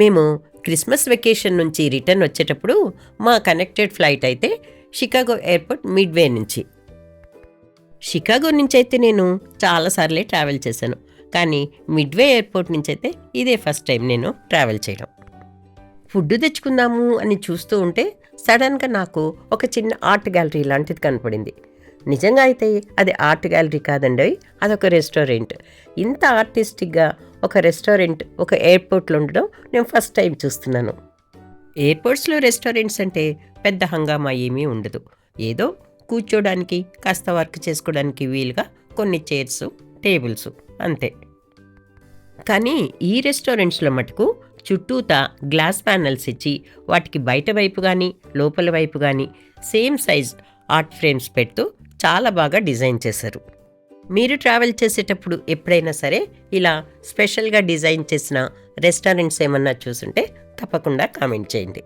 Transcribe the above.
మేము Christmas vacation నుంచి return వచ్చేటప్పుడు మా కనెక్టెడ్ ఫ్లైట్ అయితే షికాగో ఎయిర్పోర్ట్ మిడ్వే నుంచి. షికాగో నుంచి అయితే నేను చాలాసార్లే ట్రావెల్ చేశాను, కానీ మిడ్వే ఎయిర్పోర్ట్ నుంచి అయితే ఇదే ఫస్ట్ టైం నేను ట్రావెల్ చేయడం. ఫుడ్ తెచ్చుకుందాము అని చూస్తూ ఉంటే సడన్గా నాకు ఒక చిన్న ఆర్ట్ గ్యాలరీ లాంటిది కనపడింది. నిజంగా అయితే అది ఆర్ట్ గ్యాలరీ కాదండి, అదొక రెస్టారెంట్. ఇంత ఆర్టిస్టిక్గా ఒక రెస్టారెంట్ ఒక ఎయిర్పోర్ట్లో ఉండడం నేను ఫస్ట్ టైం చూస్తున్నాను. ఎయిర్పోర్ట్స్లో రెస్టారెంట్స్ అంటే పెద్ద హంగామా ఏమీ ఉండదు. ఏదో కూర్చోడానికి కాస్త వర్క్ చేసుకోవడానికి వీలుగా కొన్ని చైర్స్, టేబుల్స్ అంతే. కానీ ఈ రెస్టారెంట్స్లో మటుకు చుట్టూతా గ్లాస్ ప్యానల్స్ ఇచ్చి వాటికి బయట వైపు కానీ లోపల వైపు కానీ సేమ్ సైజ్ ఆర్ట్ ఫ్రేమ్స్ పెడుతూ చాలా బాగా డిజైన్ చేశారు. మీరు ట్రావెల్ చేసేటప్పుడు ఎప్పుడైనా సరే ఇలా స్పెషల్గా డిజైన్ చేసిన రెస్టారెంట్స్ ఏమన్నా చూసుంటే తప్పకుండా కామెంట్ చేయండి.